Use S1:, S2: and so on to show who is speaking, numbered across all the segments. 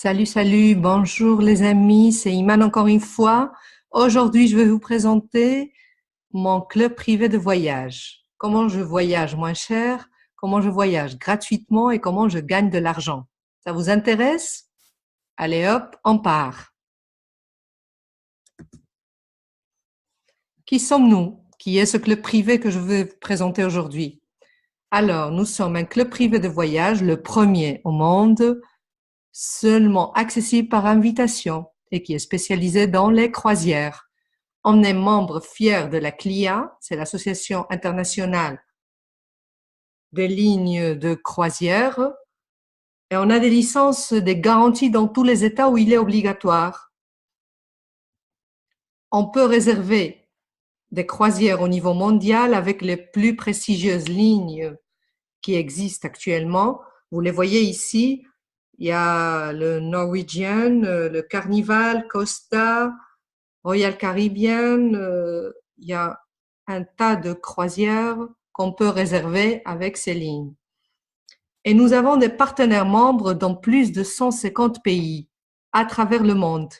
S1: Salut, salut, bonjour les amis, c'est Iman encore une fois. Aujourd'hui, je vais vous présenter mon club privé de voyage. Comment je voyage moins cher, comment je voyage gratuitement et comment je gagne de l'argent. Ça vous intéresse? Allez hop, on part. Qui sommes-nous? Qui est ce club privé que je vais vous présenter aujourd'hui? Alors, nous sommes un club privé de voyage, le premier au monde, seulement accessible par invitation et qui est spécialisé dans les croisières. On est membre fier de la CLIA, c'est l'Association internationale des lignes de croisière, et on a des licences, des garanties dans tous les États où il est obligatoire. On peut réserver des croisières au niveau mondial avec les plus prestigieuses lignes qui existent actuellement. Vous les voyez ici, il y a le Norwegian, le Carnival, Costa, Royal Caribbean, il y a un tas de croisières qu'on peut réserver avec ces lignes. Et nous avons des partenaires membres dans plus de 150 pays à travers le monde,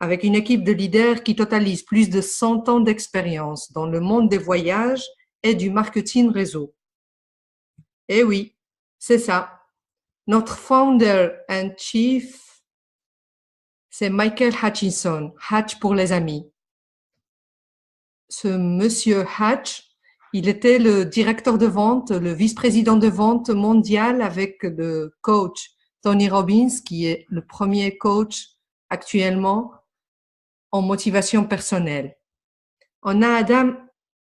S1: avec une équipe de leaders qui totalise plus de 100 ans d'expérience dans le monde des voyages et du marketing réseau. Eh oui, c'est ça. Notre founder and chief, c'est Michael Hutchinson, Hatch pour les amis. Ce monsieur Hatch, il était le directeur de vente, le vice-président de vente mondial avec le coach Tony Robbins, qui est le premier coach actuellement en motivation personnelle. On a Adam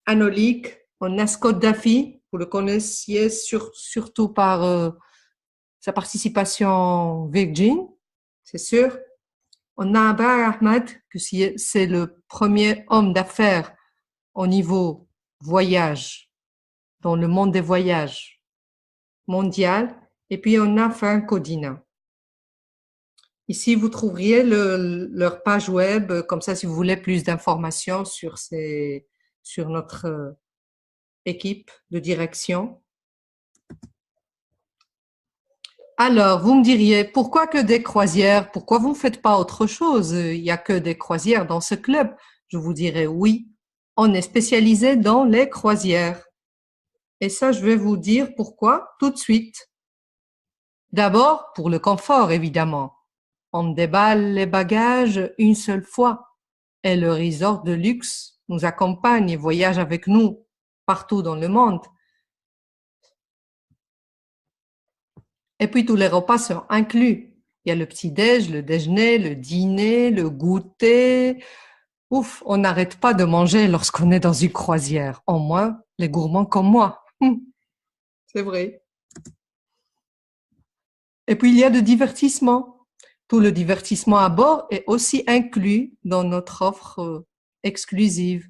S1: Anolik, on a Scott Duffy, vous le connaissiez surtout par sa participation Virgin, c'est sûr. On a Abar Ahmad, que c'est le premier homme d'affaires au niveau voyage, dans le monde des voyages mondial. Et puis, on a Frank Codina. Ici, vous trouveriez leur page web, comme ça, si vous voulez plus d'informations sur notre équipe de direction. Alors, vous me diriez, pourquoi que des croisières? Pourquoi vous ne faites pas autre chose? Il n'y a que des croisières dans ce club. Je vous dirais oui, on est spécialisé dans les croisières. Et ça, je vais vous dire pourquoi tout de suite. D'abord, pour le confort, évidemment. On déballe les bagages une seule fois et le resort de luxe nous accompagne et voyage avec nous partout dans le monde. Et puis tous les repas sont inclus. Il y a le petit-déj, le déjeuner, le dîner, le goûter. Ouf, on n'arrête pas de manger lorsqu'on est dans une croisière. Au moins, les gourmands comme moi. C'est vrai. Et puis, il y a de divertissement. Tout le divertissement à bord est aussi inclus dans notre offre exclusive.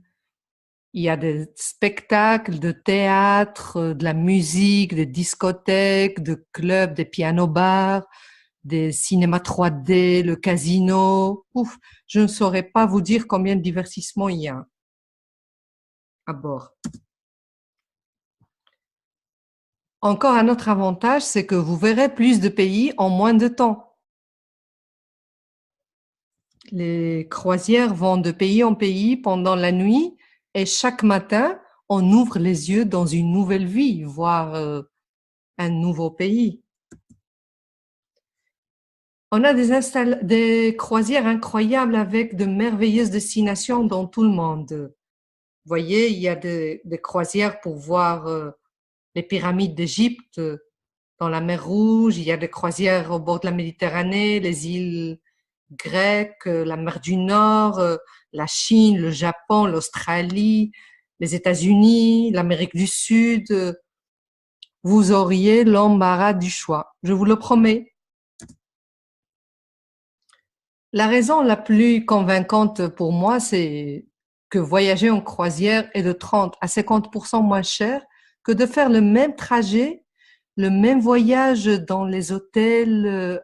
S1: Il y a des spectacles de théâtre, de la musique, des discothèques, de clubs, des pianos-bars, des cinémas 3D, le casino. Ouf, je ne saurais pas vous dire combien de divertissements il y a à bord. Encore un autre avantage, c'est que vous verrez plus de pays en moins de temps. Les croisières vont de pays en pays pendant la nuit et chaque matin, on ouvre les yeux dans une nouvelle vie, voire un nouveau pays. On a des croisières incroyables avec de merveilleuses destinations dans tout le monde. Vous voyez, il y a des croisières pour voir les pyramides d'Égypte dans la mer Rouge, il y a des croisières au bord de la Méditerranée, les îles grecques, la mer du Nord, la Chine, le Japon, l'Australie, les États-Unis, l'Amérique du Sud. Vous auriez l'embarras du choix, je vous le promets. La raison la plus convaincante pour moi, c'est que voyager en croisière est de 30 à 50% moins cher que de faire le même trajet, le même voyage dans les hôtels,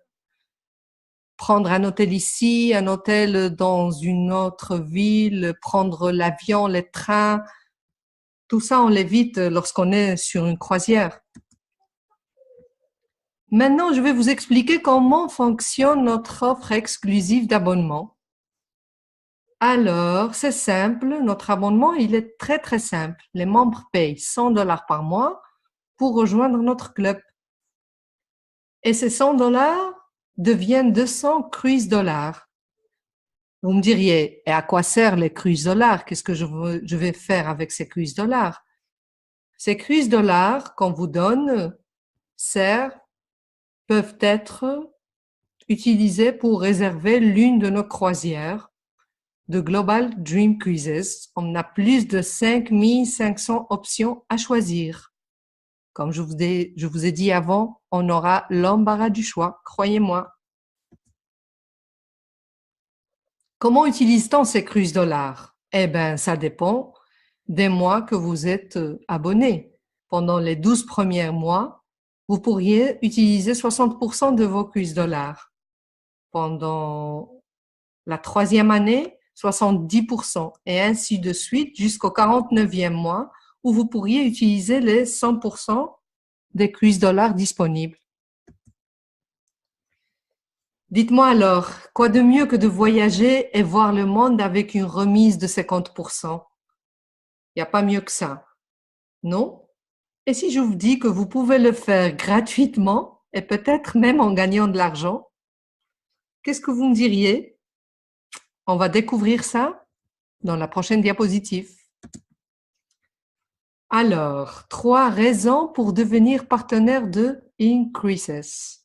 S1: prendre un hôtel ici, un hôtel dans une autre ville, prendre l'avion, les trains. Tout ça, on l'évite lorsqu'on est sur une croisière. Maintenant, je vais vous expliquer comment fonctionne notre offre exclusive d'abonnement. Alors, c'est simple, notre abonnement, il est très très simple. Les membres payent 100 dollars par mois pour rejoindre notre club. Et ces 100 dollars deviennent 200 cruise dollars. Vous me diriez, et à quoi servent les cruise dollars? Qu'est-ce que je vais faire avec ces cruise dollars? Ces cruise dollars qu'on vous donne peuvent être utilisés pour réserver l'une de nos croisières de Global Dream Cruises. On a plus de 5500 options à choisir. Comme je vous ai dit avant, on aura l'embarras du choix, croyez-moi. Comment utilise-t-on ces cruise dollars? Eh bien, ça dépend des mois que vous êtes abonné. Pendant les 12 premiers mois, vous pourriez utiliser 60% de vos cruise dollars. Pendant la troisième année, 70% et ainsi de suite jusqu'au 49e mois où vous pourriez utiliser les 100% des cruise dollars disponibles. Dites-moi alors, quoi de mieux que de voyager et voir le monde avec une remise de 50%? Il n'y a pas mieux que ça, non? Et si je vous dis que vous pouvez le faire gratuitement et peut-être même en gagnant de l'argent, qu'est-ce que vous me diriez? On va découvrir ça dans la prochaine diapositive. Alors, 3 raisons pour devenir partenaire de Increases.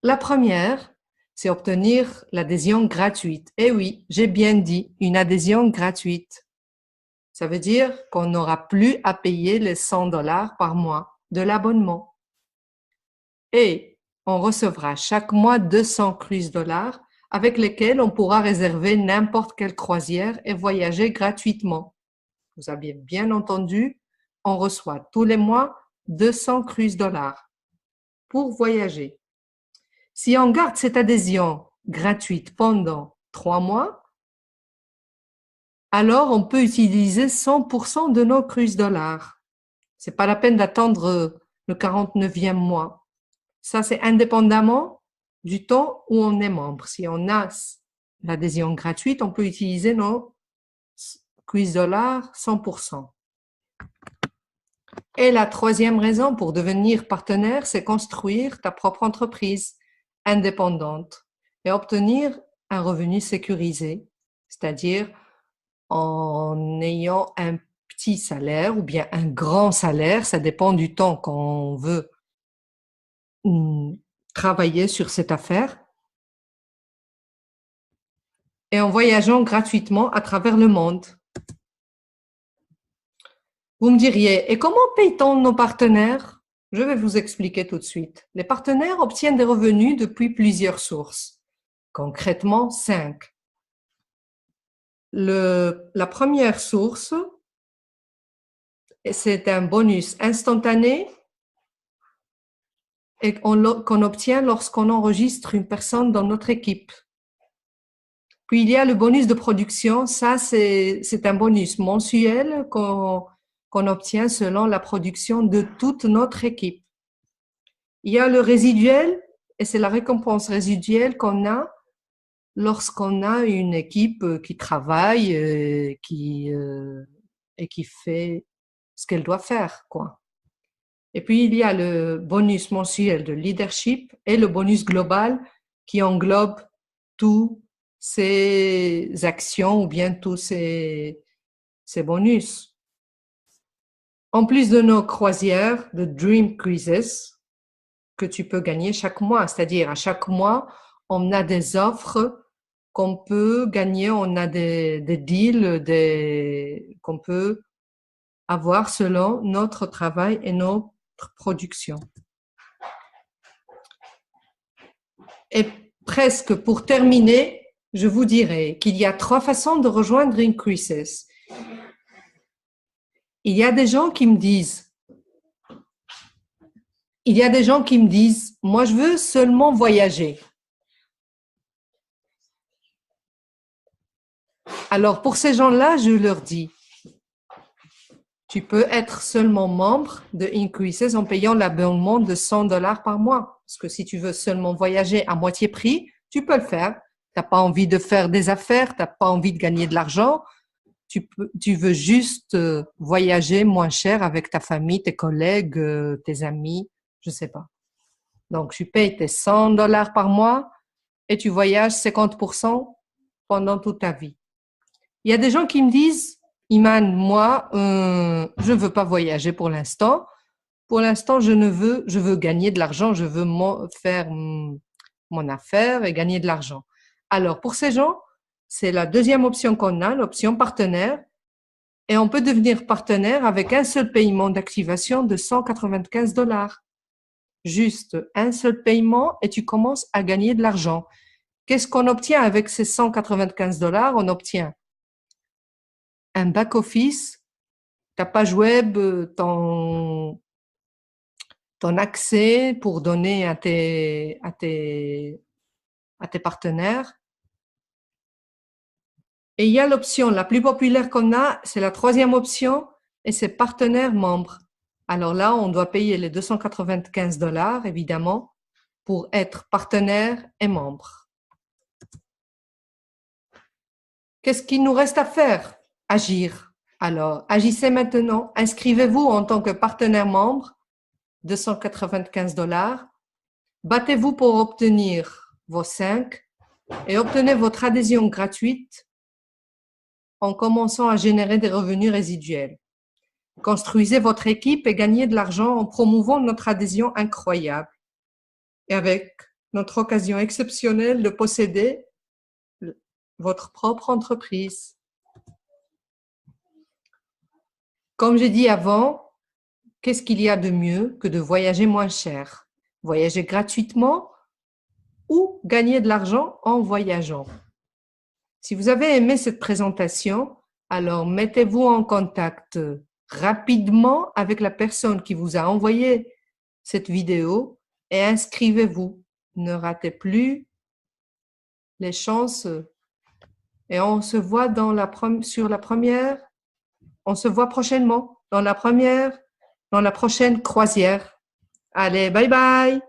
S1: La première, c'est obtenir l'adhésion gratuite. Eh oui, j'ai bien dit, une adhésion gratuite. Ça veut dire qu'on n'aura plus à payer les 100 dollars par mois de l'abonnement. Et on recevra chaque mois 200 cruise dollars avec lesquels on pourra réserver n'importe quelle croisière et voyager gratuitement. Vous avez bien entendu, on reçoit tous les mois 200 cruise dollars pour voyager. Si on garde cette adhésion gratuite pendant 3 mois, alors on peut utiliser 100% de nos cruise dollars. C'est pas la peine d'attendre le 49e mois. Ça, c'est indépendamment du temps où on est membre. Si on a l'adhésion gratuite, on peut utiliser nos cruise dollars 100%. Et la troisième raison pour devenir partenaire, c'est construire ta propre entreprise indépendante et obtenir un revenu sécurisé, c'est-à-dire en ayant un petit salaire ou bien un grand salaire, ça dépend du temps qu'on veut travailler sur cette affaire, et en voyageant gratuitement à travers le monde. Vous me diriez, et comment paye-t-on nos partenaires? Je vais vous expliquer tout de suite. Les partenaires obtiennent des revenus depuis plusieurs sources, concrètement 5. La première source, c'est un bonus instantané et qu'on obtient lorsqu'on enregistre une personne dans notre équipe. Puis il y a le bonus de production, ça c'est un bonus mensuel qu'on obtient selon la production de toute notre équipe. Il y a le résiduel, et c'est la récompense résiduelle qu'on a lorsqu'on a une équipe qui travaille et qui fait ce qu'elle doit faire, quoi. Et puis, il y a le bonus mensuel de leadership et le bonus global qui englobe tous ces actions ou bien tous ces bonus. En plus de nos croisières de Dream Cruises que tu peux gagner chaque mois, c'est-à-dire à chaque mois, on a des offres qu'on peut gagner, on a des deals qu'on peut avoir selon notre travail et notre production. Et presque pour terminer, je vous dirai qu'il y a 3 façons de rejoindre Increases. Il y a des gens qui me disent, moi je veux seulement voyager. Alors pour ces gens-là, je leur dis, tu peux être seulement membre de Increases en payant l'abonnement de 100 dollars par mois. Parce que si tu veux seulement voyager à moitié prix, tu peux le faire. Tu n'as pas envie de faire des affaires, tu n'as pas envie de gagner de l'argent. Tu veux juste voyager moins cher avec ta famille, tes collègues, tes amis, je sais pas. Donc, tu payes tes $100 par mois et tu voyages 50% pendant toute ta vie. Il y a des gens qui me disent, Iman, moi, je veux pas voyager pour l'instant. Pour l'instant, je veux gagner de l'argent, je veux faire mon affaire et gagner de l'argent. Alors, pour ces gens, c'est la deuxième option qu'on a, l'option partenaire. Et on peut devenir partenaire avec un seul paiement d'activation de $195. Juste un seul paiement et tu commences à gagner de l'argent. Qu'est-ce qu'on obtient avec ces $195? On obtient un back-office, ta page web, ton accès pour donner à tes partenaires. Et il y a l'option la plus populaire qu'on a, c'est la troisième option, et c'est partenaire membre. Alors là, on doit payer les $295, évidemment, pour être partenaire et membre. Qu'est-ce qu'il nous reste à faire? Agir. Alors, agissez maintenant. Inscrivez-vous en tant que partenaire membre, $295. Battez-vous pour obtenir vos 5 et obtenez votre adhésion gratuite en commençant à générer des revenus résiduels. Construisez votre équipe et gagnez de l'argent en promouvant notre adhésion incroyable et avec notre occasion exceptionnelle de posséder votre propre entreprise. Comme j'ai dit avant, qu'est-ce qu'il y a de mieux que de voyager moins cher? Voyager gratuitement ou gagner de l'argent en voyageant. Si vous avez aimé cette présentation, alors mettez-vous en contact rapidement avec la personne qui vous a envoyé cette vidéo et inscrivez-vous. Ne ratez plus les chances. Et on se voit on se voit prochainement dans la prochaine croisière. Allez, bye bye!